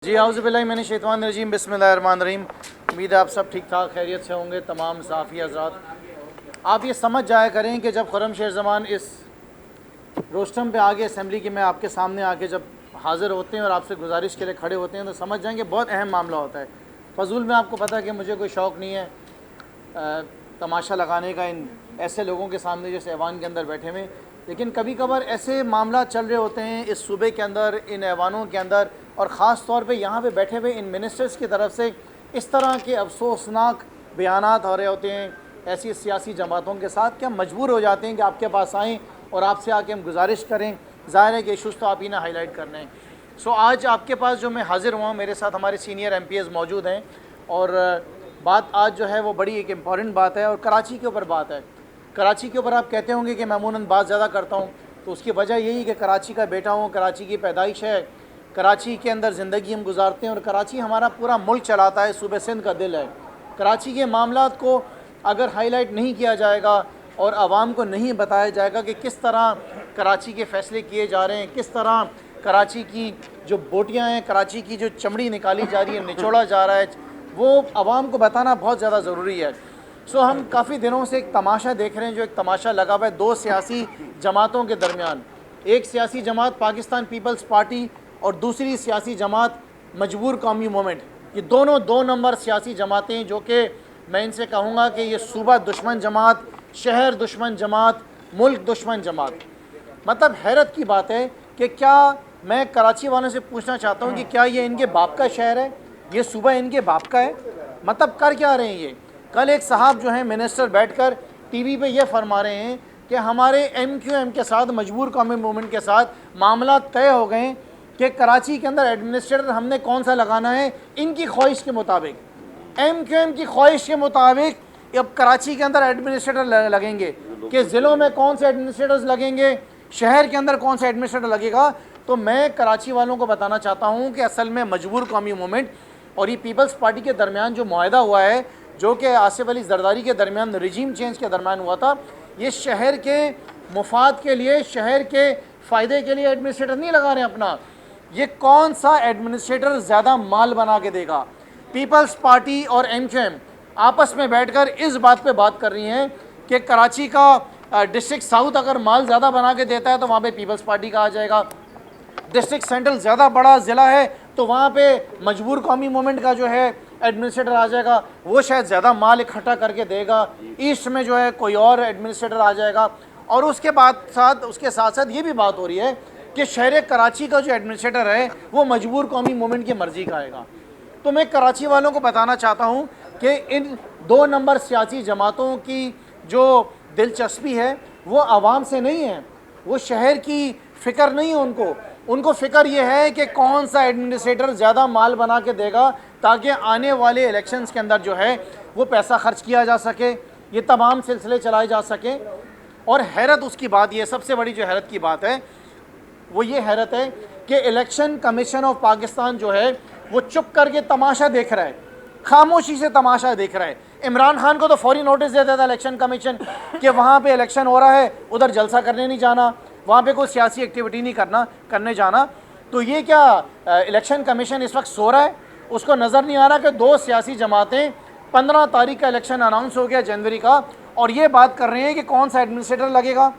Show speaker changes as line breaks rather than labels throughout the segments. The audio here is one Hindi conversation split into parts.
जी आउज़ुबिल्लाहि मिनश शैतानिर रजीम बिस्मिल्लाहिर्रहमानिर्रहीम। उम्मीद है आप सब ठीक ठाक खैरियत से होंगे। तमाम साफ़ी हज़रात, आप ये समझ जाया करें कि जब खुर्रम शेर ज़मान इस रोस्टम पे आगे असेंबली के में आपके सामने आके जब हाज़िर होते हैं और आपसे गुजारिश के लिए खड़े होते हैं तो समझ जाएंगे बहुत अहम मामला होता है। फ़ज़ूल में आपको पता है कि मुझे कोई शौक़ नहीं है तमाशा लगाने का इन ऐसे लोगों के सामने जैसे ऐवान के अंदर बैठे हुए, लेकिन कभी कभार ऐसे मामला चल रहे होते हैं इस सूबे के अंदर, इन ऐवानों के अंदर, और ख़ास तौर पे यहाँ पे बैठे हुए इन मिनिस्टर्स की तरफ से इस तरह के अफसोसनाक बयानात हो रहे होते हैं ऐसी सियासी जमातों के साथ कि हम मजबूर हो जाते हैं कि आपके पास आएँ और आपसे आके हम गुजारिश करें। ज़ाहिर है कि इशूज़ तो आप ही ना हाईलाइट करने हैं। सो आज आपके पास जो मैं हाज़िर हुआ हूँ, मेरे साथ हमारे सीनियर MPs मौजूद हैं और बात आज जो है वो बड़ी एक इम्पॉर्टेंट बात है और कराची के ऊपर बात है। कराची के ऊपर आप कहते होंगे कि मामूनन बात ज़्यादा करता हूँ, तो उसकी वजह यही कि कराची का बेटा हूँ, कराची की पैदाइश है, कराची के अंदर ज़िंदगी हम गुजारते हैं और कराची हमारा पूरा मुल्क चलाता है, सूबे सिंध का दिल है। कराची के मामलात को अगर हाईलाइट नहीं किया जाएगा और आवाम को नहीं बताया जाएगा कि किस तरह कराची के फ़ैसले किए जा रहे हैं, किस तरह कराची की जो बोटियाँ हैं, कराची की जो चमड़ी निकाली जा रही है, निचोड़ा जा रहा है, वो आवाम को बताना बहुत ज़्यादा ज़रूरी है। सो हम काफ़ी दिनों से एक तमाशा देख रहे हैं, जो एक तमाशा लगा हुआ है दो सियासी जमातों के दरमियान। एक सियासी जमात पाकिस्तान पीपल्स पार्टी और दूसरी सियासी जमात मजबूर कौमी मूवमेंट। ये दोनों 2 नंबर सियासी जमातें जो कि मैं इनसे कहूँगा कि ये सूबा दुश्मन जमात, शहर दुश्मन जमात, मुल्क दुश्मन जमात। मतलब हैरत की बात है कि क्या मैं कराची वालों से पूछना चाहता हूँ कि क्या ये इनके बाप का शहर है, ये सूबा इनके बाप का है? मतलब कर क्या रहे हैं ये? कल एक साहब जो हैं मिनिस्टर बैठकर टीवी पे ये फरमा रहे हैं कि हमारे MQM के साथ, मजबूर कौमी मूवमेंट के साथ मामला तय हो गए कि कराची के अंदर एडमिनिस्ट्रेटर हमने कौन सा लगाना है, इनकी ख्वाहिश के मुताबिक, MQM की ख्वाहिश के मुताबिक अब कराची के अंदर एडमिनिस्ट्रेटर लगेंगे कि ज़िलों में कौन से एडमिनिस्ट्रेटर्स लगेंगे, शहर के अंदर कौन सा एडमिनिस्ट्रेटर लगेगा। तो मैं कराची वालों को बताना चाहता हूँ कि असल में मजबूर कौमी मूवमेंट और ये पीपल्स पार्टी के दरमियान जो मुआहदा हुआ है, जो कि आसिफ अली जरदारी के दरमियान रिजीम चेंज के दरमियान हुआ था, ये शहर के मुफाद के लिए, शहर के फ़ायदे के लिए एडमिनिस्ट्रेटर नहीं लगा रहे हैं अपना। ये कौन सा एडमिनिस्ट्रेटर ज़्यादा माल बना के देगा? पीपल्स पार्टी और MQM आपस में बैठकर इस बात पे बात कर रही हैं कि कराची का डिस्ट्रिक्ट साउथ अगर माल ज़्यादा बना के देता है तो वहाँ पे पीपल्स पार्टी का आ जाएगा। डिस्ट्रिक्ट सेंट्रल ज़्यादा बड़ा ज़िला है तो वहाँ पे मजबूर कौमी मूवमेंट का जो है एडमिनिस्ट्रेटर आ जाएगा, वो शायद ज़्यादा माल इकट्ठा करके देगा। ईस्ट में जो है कोई और एडमिनिस्ट्रेटर आ जाएगा। और उसके साथ साथ ये भी बात हो रही है कि शहर कराची का जो एडमिनिस्ट्रेटर है वो मजबूर कौमी मूवमेंट की मर्ज़ी का आएगा। तो मैं कराची वालों को बताना चाहता हूँ कि इन 2 नंबर सियासी जमातों की जो दिलचस्पी है वो आवाम से नहीं है, वो शहर की फ़िक्र नहीं है उनको फ़िक्र ये है कि कौन सा एडमिनिस्ट्रेटर ज़्यादा माल बना के देगा ताकि आने वाले इलेक्शंस के अंदर जो है वो पैसा खर्च किया जा सके, ये तमाम सिलसिले चलाए जा सकें। और हैरत उसकी बात ये, सबसे बड़ी जो हैरत की बात है वो ये हैरत है कि इलेक्शन कमीशन ऑफ पाकिस्तान जो है वो चुप करके तमाशा देख रहा है, खामोशी से तमाशा देख रहा है। इमरान खान को तो फौरी नोटिस देता था इलेक्शन कमीशन कि वहाँ पे इलेक्शन हो रहा है, उधर जलसा करने नहीं जाना, वहाँ पे कोई सियासी एक्टिविटी नहीं करने जाना। तो ये क्या इलेक्शन कमीशन इस वक्त सो रहा है? उसको नज़र नहीं आ रहा कि 2 सियासी जमातें 15 तारीख का इलेक्शन अनाउंस हो गया जनवरी का, और ये बात कर रहे हैं कि कौन सा एडमिनिस्ट्रेटर लगेगा।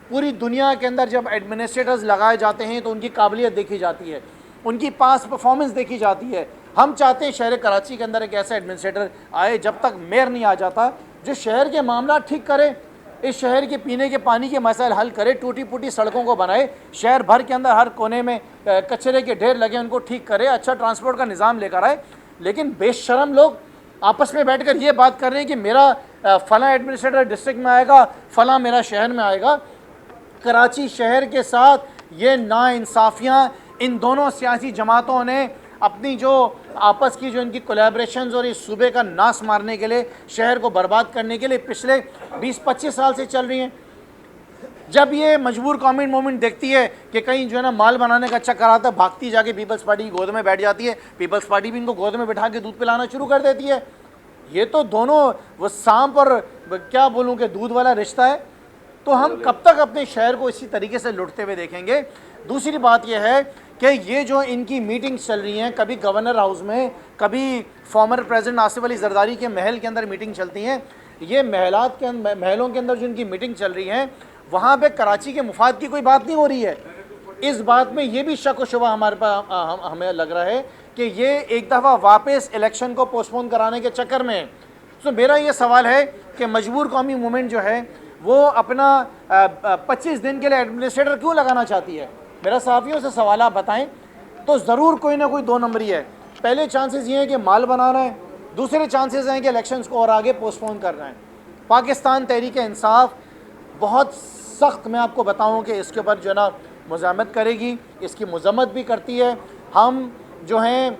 पूरी दुनिया के अंदर जब एडमिनिस्ट्रेटर्स लगाए जाते हैं तो उनकी काबिलियत देखी जाती है, उनकी पास परफॉर्मेंस देखी जाती है। हम चाहते हैं शहर कराची के अंदर एक ऐसा एडमिनिस्ट्रेटर आए, जब तक मेयर नहीं आ जाता, जो शहर के मामला ठीक करे, इस शहर के पीने के पानी के मसाइल हल करे, टूटी फूटी सड़कों को बनाए, शहर भर के अंदर हर कोने में कचरे के ढेर लगे उनको ठीक करे, अच्छा ट्रांसपोर्ट का निज़ाम लेकर आए। लेकिन बेशरम लोग आपस में बैठकर ये बात कर रहे हैं कि मेरा फ़लाँ एडमिनिस्ट्रेटर डिस्ट्रिक्ट में आएगा, फ़लाँ मेरा शहर में आएगा। कराची शहर के साथ ये नाइंसाफ़ियाँ इन दोनों सियासी जमातों ने अपनी जो आपस की जो इनकी कोलैबोरेशंस और इस सूबे का नाश मारने के लिए, शहर को बर्बाद करने के लिए पिछले 20-25 साल से चल रही हैं। जब ये मजबूर कौमी मूवमेंट देखती है कि कहीं जो है ना माल बनाने का अच्छा कराता, भागती जाके पीपल्स पार्टी की गोद में बैठ जाती है, पीपल्स पार्टी भी इनको गोद में बिठा के दूध पिलाना शुरू कर देती है। ये तो दोनों वो सांप और क्या बोलूँ कि दूध वाला रिश्ता है। तो हम कब तक अपने शहर को इसी तरीके से लुटते हुए देखेंगे? दूसरी बात यह है कि ये जो इनकी मीटिंग्स चल रही हैं, कभी गवर्नर हाउस में, कभी फॉर्मर प्रेसिडेंट आसिफ अली जरदारी के महल के अंदर मीटिंग चलती हैं, ये महलों के अंदर जो इनकी मीटिंग चल रही हैं, वहाँ पे कराची के मुफाद की कोई बात नहीं हो रही है। इस बात में ये भी शक व शुबा हमारे पास हमें लग रहा है कि ये एक दफ़ा वापस इलेक्शन को पोस्टपोन कराने के चक्कर में। तो मेरा ये सवाल है कि मजबूर कौमी मूवमेंट जो है वो अपना 25 दिन के लिए एडमिनिस्ट्रेटर क्यों लगाना चाहती है? मेरा सहाफ़ियों से सवाल आप बताएं तो ज़रूर कोई ना कोई दो नंबरी है। पहले चांसेस ये हैं कि माल बनाना है, दूसरे चांसेस हैं कि इलेक्शंस को और आगे पोस्टपोन करना है। पाकिस्तान तहरीक इंसाफ बहुत सख्त, मैं आपको बताऊं कि इसके ऊपर जो है ना मुज़ामत करेगी, इसकी मज़म्मत भी करती है। हम जो हैं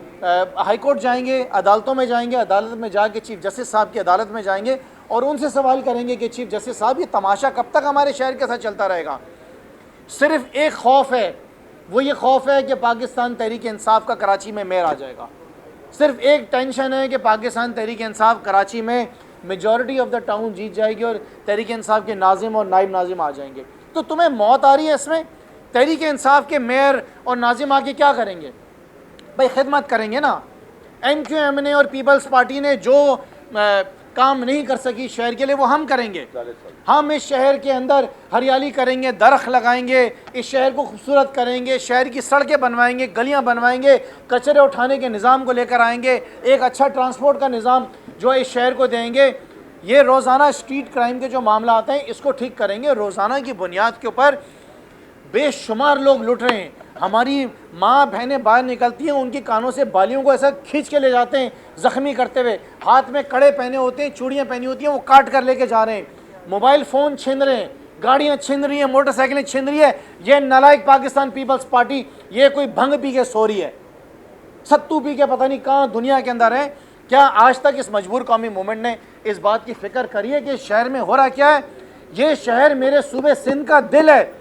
हाई कोर्ट जाएंगे, अदालतों में जाएंगे, अदालत में जाके चीफ जस्टिस साहब की अदालत में जाएंगे और उनसे सवाल करेंगे कि चीफ जस्टिस साहब, ये तमाशा कब तक हमारे शहर के साथ चलता रहेगा? सिर्फ एक खौफ है, वो ये खौफ है कि पाकिस्तान तहरीक इंसाफ का कराची में मेयर आ जाएगा। सिर्फ एक टेंशन है कि पाकिस्तान तहरीक इंसाफ कराची में मेजॉरिटी ऑफ द टाउन जीत जाएगी और तहरीक इंसाफ के नाजिम और नाइब नाजिम आ जाएंगे। तो तुम्हें मौत आ रही है इसमें? तहरीक इंसाफ के मेयर और नाजिम आके क्या करेंगे भाई? खिदमत करेंगे ना। MQM ने और पीपल्स पार्टी ने जो काम नहीं कर सकी शहर के लिए, वो हम करेंगे। हम इस शहर के अंदर हरियाली करेंगे, दरख्त लगाएंगे, इस शहर को खूबसूरत करेंगे, शहर की सड़कें बनवाएंगे, गलियां बनवाएंगे, कचरे उठाने के निज़ाम को लेकर आएंगे, एक अच्छा ट्रांसपोर्ट का निज़ाम जो इस शहर को देंगे। ये रोज़ाना स्ट्रीट क्राइम के जो मामला आते हैं इसको ठीक करेंगे। रोज़ाना की बुनियाद के ऊपर बेशुमार लोग लुट रहे हैं। हमारी माँ बहनें बाहर निकलती हैं, उनके कानों से बालियों को ऐसा खींच के ले जाते हैं ज़ख्मी करते हुए, हाथ में कड़े पहने होते हैं, चूड़ियाँ पहनी होती हैं, वो काट कर लेके जा रहे हैं, मोबाइल फ़ोन छीन रहे हैं, गाड़ियाँ छीन रही हैं, मोटरसाइकिलें छीन रही है। ये नालायक पाकिस्तान पीपल्स पार्टी ये कोई भंग पी के सो रही है, सत्तू पी के पता नहीं कहाँ दुनिया के अंदर है। क्या आज तक इस मजबूर कौमी मूवमेंट ने इस बात की फ़िक्र करी है कि इस शहर में हो रहा क्या है? ये शहर मेरे सूबे सिंध का दिल है।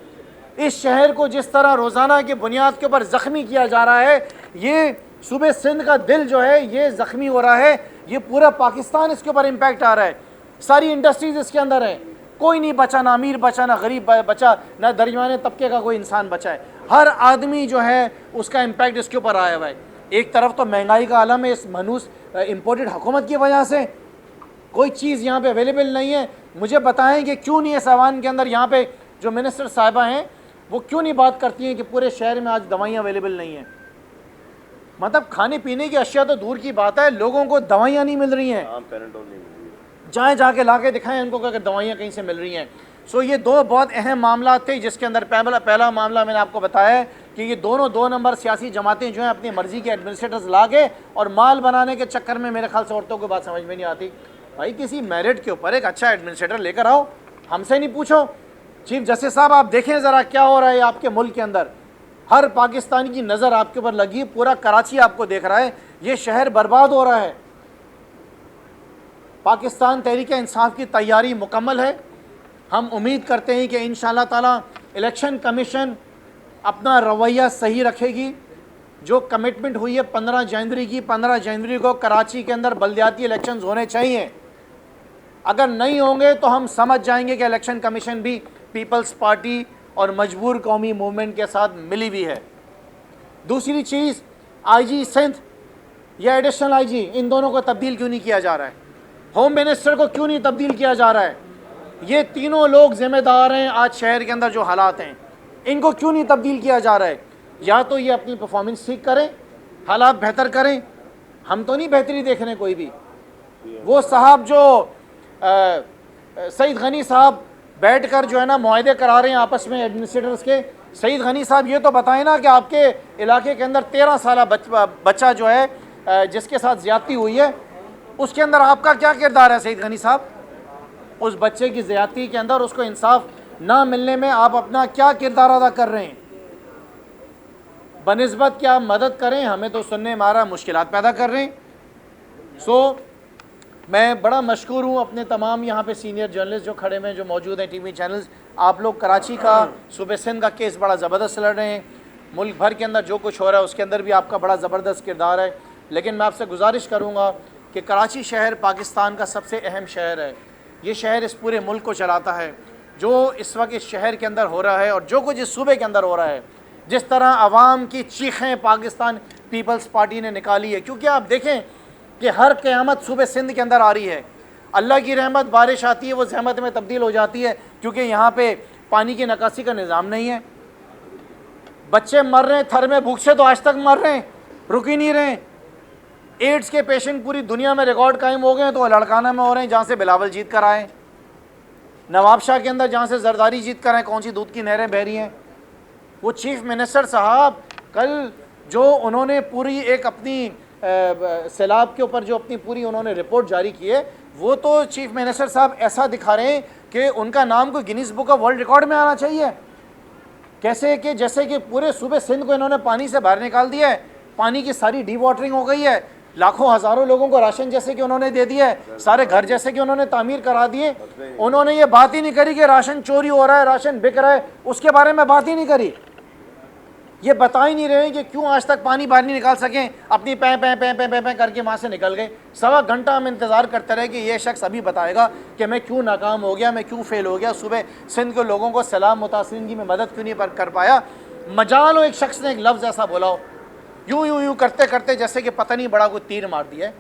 इस शहर को जिस तरह रोज़ाना की बुनियाद के ऊपर ज़ख्मी किया जा रहा है, ये सूबे सिंध का दिल जो है ये ज़ख्मी हो रहा है। ये पूरा पाकिस्तान इसके ऊपर इम्पैक्ट आ रहा है। सारी इंडस्ट्रीज़ इसके अंदर हैं, कोई नहीं बचा, ना अमीर बचा, ना गरीब बचा, ना दरमियाने तबके का कोई इंसान बचा है। हर आदमी जो है उसका इम्पैक्ट इसके ऊपर आया हुआ है। एक तरफ तो महंगाई का आलम है, इस मनूस इम्पोर्टेड हुकूमत की वजह से कोई चीज़ यहाँ पे अवेलेबल नहीं है। मुझे बताएं कि क्यों नहीं इस ऐवान के अंदर यहाँ पे जो मिनिस्टर साहिबा हैं वो क्यों नहीं बात करती हैं कि पूरे शहर में आज दवाइयाँ अवेलेबल नहीं हैं? मतलब खाने पीने की अशिया तो दूर की बात है, लोगों को दवाइयाँ नहीं मिल रही हैं। जाए जाके ला के दिखाएं उनको कि अगर दवाइयाँ कहीं से मिल रही हैं। सो ये दो बहुत अहम मामला थे जिसके अंदर पहला मामला मैंने आपको बताया कि ये दोनों 2 नंबर सियासी जमातें जो हैं अपनी मर्ज़ी के एडमिनिस्ट्रेटर्स ला के और माल बनाने के चक्कर में मेरे ख्याल से औरतों को बात समझ में नहीं आती। भाई किसी मेरिट के ऊपर एक अच्छा एडमिनिस्ट्रेटर लेकर आओ, हमसे नहीं पूछो। चीफ जस्टिस साहब आप देखें ज़रा क्या हो रहा है आपके मुल्क के अंदर। हर पाकिस्तानी की नज़र आपके ऊपर लगी, पूरा कराची आपको देख रहा है, ये शहर बर्बाद हो रहा है। पाकिस्तान तहरीक इंसाफ की तैयारी मुकम्मल है। हम उम्मीद करते हैं कि इंशाअल्लाह ताला इलेक्शन कमीशन अपना रवैया सही रखेगी। जो कमिटमेंट हुई है 15 जनवरी की, 15 जनवरी को कराची के अंदर बल्दियाती इलेक्शंस होने चाहिए। अगर नहीं होंगे तो हम समझ जाएंगे कि इलेक्शन कमीशन भी पीपल्स पार्टी और मजबूर कौमी मूवमेंट के साथ मिली हुई है। दूसरी चीज़, IG सिंध या एडिशनल IG, इन दोनों को तब्दील क्यों नहीं किया जा रहा है? होम मिनिस्टर को क्यों नहीं तब्दील किया जा रहा है? ये तीनों लोग जिम्मेदार हैं आज शहर के अंदर जो हालात हैं, इनको क्यों नहीं तब्दील किया जा रहा है? या तो ये अपनी परफॉर्मेंस ठीक करें, हालात बेहतर करें। हम तो नहीं बेहतरी देख रहे कोई भी। वो साहब जो सईद गनी साहब बैठ कर जो है ना मुआहदे करा रहे हैं आपस में एडमिनिस्ट्रेटर्स के, सईद गनी साहब ये तो बताएं ना कि आपके इलाके के अंदर 13 साल बच्चा जो है जिसके साथ ज़्यादती हुई है, उसके अंदर आपका क्या किरदार है सईद गनी साहब? उस बच्चे की ज़्यादती के अंदर उसको इंसाफ ना मिलने में आप अपना क्या किरदार अदा कर रहे हैं? बनिस्बत क्या मदद करें, हमें तो सुनने में आ रहा मुश्किलात पैदा कर रहे हैं। सो मैं बड़ा मशकूर हूँ अपने तमाम यहाँ पे सीनियर जर्नलिस्ट जो खड़े में जो मौजूद हैं, टीवी चैनल्स। आप लोग कराची का, सूबे सिंध का केस बड़ा ज़बरदस्त लड़ रहे हैं। मुल्क भर के अंदर जो कुछ हो रहा है उसके अंदर भी आपका बड़ा ज़बरदस्त किरदार है। लेकिन मैं आपसे गुजारिश करूँगा कि कराची शहर पाकिस्तान का सबसे अहम शहर है। ये शहर इस पूरे मुल्क को चलाता है। जो इस वक्त इस शहर के अंदर हो रहा है और जो कुछ इस सूबे के अंदर हो रहा है, जिस तरह अवाम की चीखें पाकिस्तान पीपल्स पार्टी ने निकाली है। क्योंकि आप देखें कि हर क़यामत सुबह सिंध के अंदर आ रही है, अल्लाह की रहमत बारिश आती है वो जहमत में तब्दील हो जाती है, क्योंकि यहाँ पे पानी की निकासी का निज़ाम नहीं है। बच्चे मर रहे हैं थर में भूख से, तो आज तक मर रहे हैं, रुक ही नहीं रहे हैं। एड्स के पेशेंट पूरी दुनिया में रिकॉर्ड कायम हो गए हैं, तो लड़काना में हो रहे हैं जहाँ से बिलावल जीत कर आए, नवाबशाह के अंदर जहाँ से जरदारी जीत कर आए, कौन सी दूध की नहरें बह रही हैं। वो चीफ मिनिस्टर साहब कल जो उन्होंने पूरी एक अपनी सैलाब के ऊपर जो अपनी पूरी उन्होंने रिपोर्ट जारी की है, वो तो चीफ मिनिस्टर साहब ऐसा दिखा रहे हैं कि उनका नाम को Guinness book of world record में आना चाहिए। कैसे कि जैसे कि पूरे सूबे सिंध को इन्होंने पानी से बाहर निकाल दिया है, पानी की सारी डी वाटरिंग हो गई है, लाखों हज़ारों लोगों को राशन जैसे कि उन्होंने दे दिया है, सारे घर जैसे कि उन्होंने तामीर करा दिए। उन्होंने ये बात ही नहीं करी कि राशन चोरी हो रहा है, राशन बिक रहा है, उसके बारे में बात ही नहीं करी। ये बता ही नहीं रहे कि क्यों आज तक पानी बाहर नहीं निकाल सकें, अपनी पैं पैं पैं पैं पैं पैं करके वहाँ से निकल गए। सवा घंटा हम इंतज़ार करते रहे कि ये शख्स अभी बताएगा कि मैं क्यों नाकाम हो गया, मैं क्यों फेल हो गया, सुबह सिंध के लोगों को सैलाब मुतासिरीन की मैं मदद क्यों नहीं कर पाया। मजाल हो एक शख्स ने एक लफ्ज़ ऐसा बोला हो, यूँ यूँ यूँ करते करते जैसे कि पता नहीं बड़ा कोई तीर मार दिया है।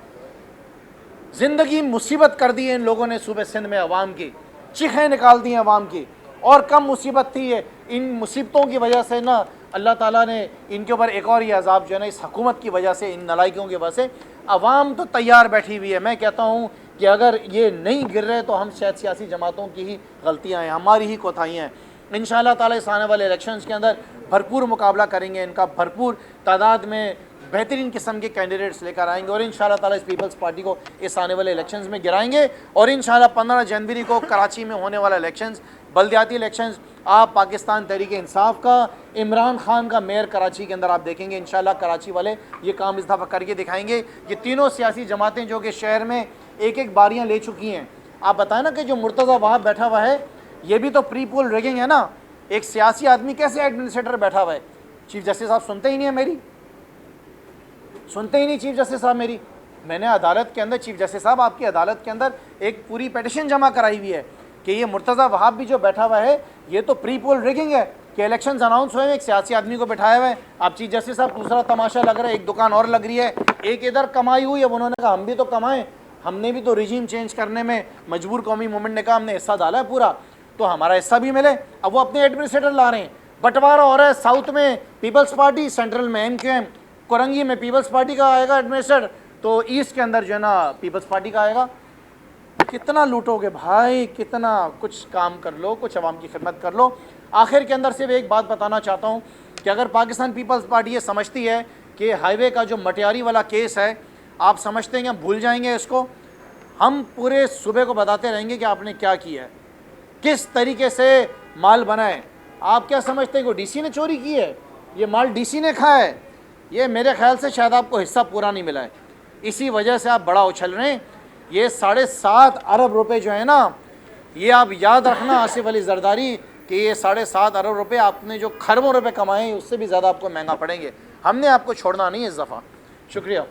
ज़िंदगी मुसीबत कर दी है इन लोगों ने सुबह सिंध में, अवाम की चीखें निकाल दी हैं अवाम की। और कम मुसीबत थी ये, इन मुसीबतों की वजह से ना अल्लाह ताला ने इनके ऊपर एक और ये अजाब जो है ना इस हुकूमत की वजह से, इन नलायकों की वजह से। अवाम तो तैयार बैठी हुई है। मैं कहता हूँ कि अगर ये नहीं गिर रहे तो हम शायद सियासी जमातों की ही गलतियाँ हैं, हमारी ही कोताहियाँ हैं। इंशाअल्लाह ताला इस आने वाले इलेक्शंस के अंदर भरपूर मुकाबला करेंगे, इनका भरपूर तादाद में बेहतरीन किस्म के कैंडिडेट्स लेकर आएंगे और इंशाअल्लाह ताला इस पीपल्स पार्टी को इस आने वाले इलेक्शंस में गिराएंगे। और इंशाअल्लाह 15 जनवरी को कराची में होने वाला इलेक्शंस, बल्दियाती इलेक्शंस, आप पाकिस्तान तहरीक इंसाफ का, इमरान खान का मेयर कराची के अंदर आप देखेंगे। इंशाअल्लाह कराची वाले ये काम इस दफ़ा करके दिखाएंगे। ये तीनों सियासी जमातें जो कि शहर में एक एक बारियाँ ले चुकी हैं। आप बताएं ना कि जो मुर्तज़ा वहाँ बैठा हुआ है, ये भी तो प्री पोल रिगिंग है ना। एक सियासी आदमी कैसे एडमिनिस्ट्रेटर बैठा हुआ है? चीफ जस्टिस साहब सुनते ही नहीं है मेरी, सुनते ही नहीं चीफ जस्टिस साहब मेरी। मैंने अदालत के अंदर, चीफ जस्टिस साहब आपकी अदालत के अंदर एक पूरी पिटीशन जमा कराई हुई है कि ये मुर्तज़ा वहाब भी जो बैठा हुआ है ये तो प्री पोल रिगिंग है कि इलेक्शंस अनाउंस हुए हैं, एक सियासी आदमी को बैठाया हुआ है। आप चीफ जस्टिस साहब दूसरा तमाशा लग रहा है, एक दुकान और लग रही है, एक इधर कमाई हुई। अब उन्होंने कहा हम भी तो कमाएं, हमने भी तो रिजीम चेंज करने में मजबूर कौमी मूवमेंट ने कहा हमने हिस्सा डाला है पूरा, तो हमारा हिस्सा भी मिले। अब वो अपने एडमिनिस्ट्रेटर ला रहे हैं, बंटवारा हो रहा है। साउथ में पीपल्स पार्टी, सेंट्रल में MQM, कोरंगी में पीपल्स पार्टी का आएगा एडमिनिस्ट्रेटर, तो ईस्ट के अंदर जो है ना पीपल्स पार्टी का आएगा। कितना लूटोगे भाई, कितना कुछ काम कर लो, कुछ अवाम की खिदमत कर लो। आखिर के अंदर सिर्फ एक बात बताना चाहता हूँ कि अगर पाकिस्तान पीपल्स पार्टी ये समझती है कि हाईवे का जो मटियारी वाला केस है, आप समझते हैं कि हम भूल जाएंगे इसको, हम पूरे सूबे को बताते रहेंगे कि आपने क्या किया है, किस तरीके से माल बनाए। आप क्या समझते हैं कि DC ने चोरी की है? ये माल DC ने खाया है। ये मेरे ख्याल से शायद आपको हिस्सा पूरा नहीं मिला है, इसी वजह से आप बड़ा उछल रहे हैं। ये 7.5 अरब रुपए जो है ना, ये आप याद रखना आसिफ अली जरदारी कि ये 7.5 अरब रुपए आपने जो खरबों रुपए कमाए उससे भी ज़्यादा आपको महंगा पड़ेंगे। हमने आपको छोड़ना नहीं है इस दफ़ा। शुक्रिया।